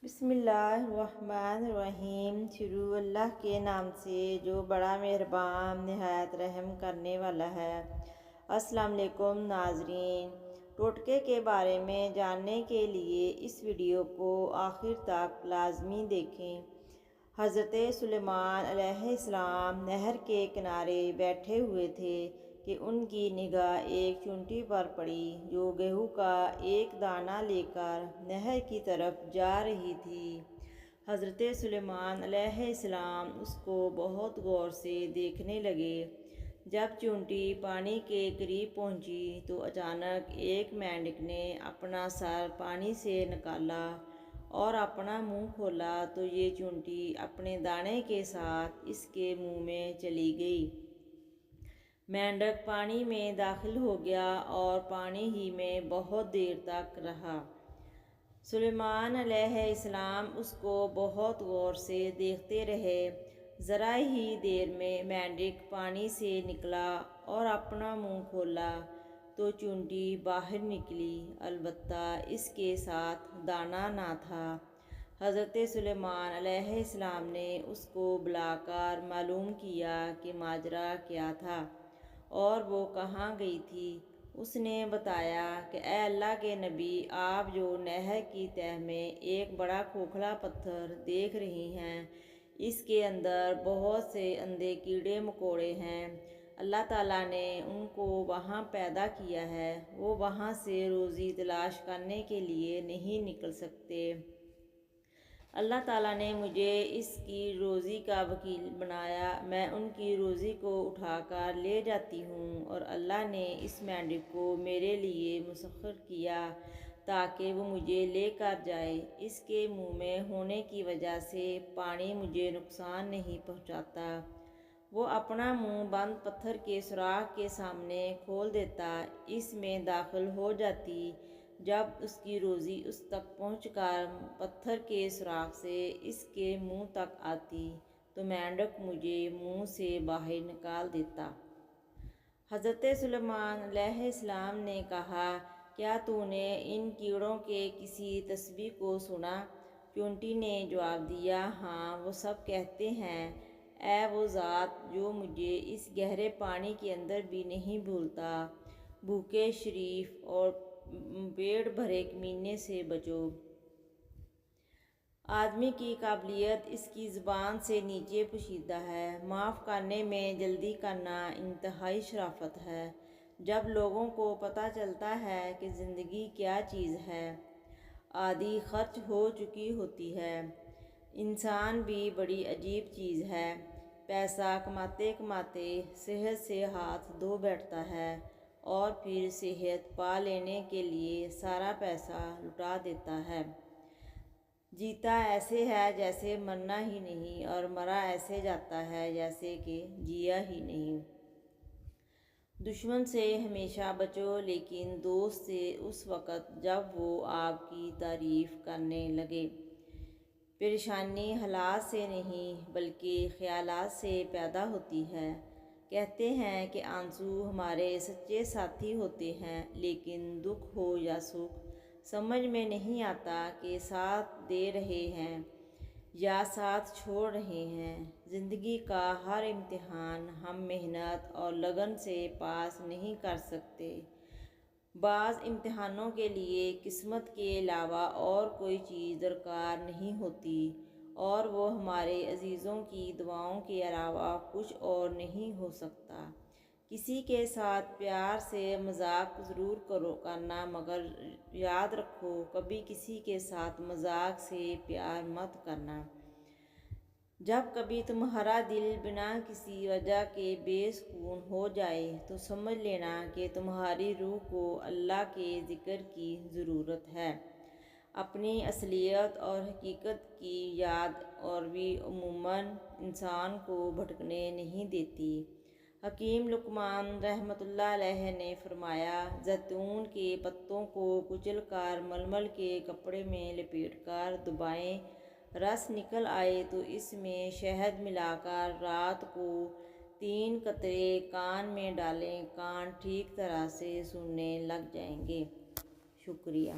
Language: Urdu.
بسم اللہ الرحمن الرحیم۔ شروع اللہ کے نام سے جو بڑا مہربان نہایت رحم کرنے والا ہے۔ السلام علیکم ناظرین، ٹوٹکے کے بارے میں جاننے کے لیے اس ویڈیو کو آخر تک لازمی دیکھیں۔ حضرت سلیمان علیہ السلام نہر کے کنارے بیٹھے ہوئے تھے کہ ان کی نگاہ ایک چونٹی پر پڑی جو گیہوں کا ایک دانہ لے کر نہر کی طرف جا رہی تھی۔ حضرت سلیمان علیہ السلام اس کو بہت غور سے دیکھنے لگے۔ جب چونٹی پانی کے قریب پہنچی تو اچانک ایک مینڈک نے اپنا سر پانی سے نکالا اور اپنا منہ کھولا تو یہ چونٹی اپنے دانے کے ساتھ اس کے منہ میں چلی گئی۔ مینڈک پانی میں داخل ہو گیا اور پانی ہی میں بہت دیر تک رہا۔ سلیمان علیہ السلام اس کو بہت غور سے دیکھتے رہے۔ ذرا ہی دیر میں مینڈک پانی سے نکلا اور اپنا منہ کھولا تو چونٹی باہر نکلی، البتہ اس کے ساتھ دانہ نہ تھا۔ حضرت سلیمان علیہ السلام نے اس کو بلا کر معلوم کیا کہ ماجرا کیا تھا اور وہ کہاں گئی تھی۔ اس نے بتایا کہ اے اللہ کے نبی، آپ جو نہر کی تہہ میں ایک بڑا کھوکھلا پتھر دیکھ رہی ہیں، اس کے اندر بہت سے اندھے کیڑے مکوڑے ہیں۔ اللہ تعالیٰ نے ان کو وہاں پیدا کیا ہے، وہ وہاں سے روزی تلاش کرنے کے لیے نہیں نکل سکتے۔ اللہ تعالیٰ نے مجھے اس کی روزی کا وکیل بنایا، میں ان کی روزی کو اٹھا کر لے جاتی ہوں، اور اللہ نے اس مینڈک کو میرے لیے مسخر کیا تاکہ وہ مجھے لے کر جائے۔ اس کے منہ میں ہونے کی وجہ سے پانی مجھے نقصان نہیں پہنچاتا۔ وہ اپنا منہ بند پتھر کے سوراخ کے سامنے کھول دیتا، اس میں داخل ہو جاتی۔ جب اس کی روزی اس تک پہنچ کر پتھر کے سوراخ سے اس کے منہ تک آتی تو مینڈک مجھے منہ سے باہر نکال دیتا۔ حضرت سلیمان علیہ السلام نے کہا، کیا تو نے ان کیڑوں کے کسی تسبیح کو سنا؟ چونٹی نے جواب دیا، ہاں، وہ سب کہتے ہیں، اے وہ ذات جو مجھے اس گہرے پانی کے اندر بھی نہیں بھولتا، بھوکے شریف اور پیٹ بھرے کمینے سے بچو۔ آدمی کی قابلیت اس کی زبان سے نیچے پوشیدہ ہے۔ معاف کرنے میں جلدی کرنا انتہائی شرافت ہے۔ جب لوگوں کو پتہ چلتا ہے کہ زندگی کیا چیز ہے، آدھی خرچ ہو چکی ہوتی ہے۔ انسان بھی بڑی عجیب چیز ہے، پیسہ کماتے کماتے صحت سے ہاتھ دھو بیٹھتا ہے اور پھر صحت پا لینے کے لیے سارا پیسہ لٹا دیتا ہے۔ جیتا ایسے ہے جیسے مرنا ہی نہیں، اور مرا ایسے جاتا ہے جیسے کہ جیا ہی نہیں۔ دشمن سے ہمیشہ بچو، لیکن دوست سے اس وقت جب وہ آپ کی تعریف کرنے لگے۔ پریشانی حالات سے نہیں بلکہ خیالات سے پیدا ہوتی ہے۔ کہتے ہیں کہ آنسو ہمارے سچے ساتھی ہوتے ہیں، لیکن دکھ ہو یا سکھ، سمجھ میں نہیں آتا کہ ساتھ دے رہے ہیں یا ساتھ چھوڑ رہے ہیں۔ زندگی کا ہر امتحان ہم محنت اور لگن سے پاس نہیں کر سکتے۔ بعض امتحانوں کے لیے قسمت کے علاوہ اور کوئی چیز درکار نہیں ہوتی، اور وہ ہمارے عزیزوں کی دعاؤں کے علاوہ کچھ اور نہیں ہو سکتا۔ کسی کے ساتھ پیار سے مذاق ضرور کرنا، مگر یاد رکھو کبھی کسی کے ساتھ مذاق سے پیار مت کرنا۔ جب کبھی تمہارا دل بنا کسی وجہ کے بے سکون ہو جائے تو سمجھ لینا کہ تمہاری روح کو اللہ کے ذکر کی ضرورت ہے۔ اپنی اصلیت اور حقیقت کی یاد آوری عموماً انسان کو بھٹکنے نہیں دیتی۔ حکیم لقمان رحمۃ اللہ علیہ نے فرمایا، زیتون کے پتوں کو کچل کر ململ کے کپڑے میں لپیٹ کر دبائیں، رس نکل آئے تو اس میں شہد ملا کر رات کو 3 قطرے کان میں ڈالیں، کان ٹھیک طرح سے سننے لگ جائیں گے۔ شکریہ۔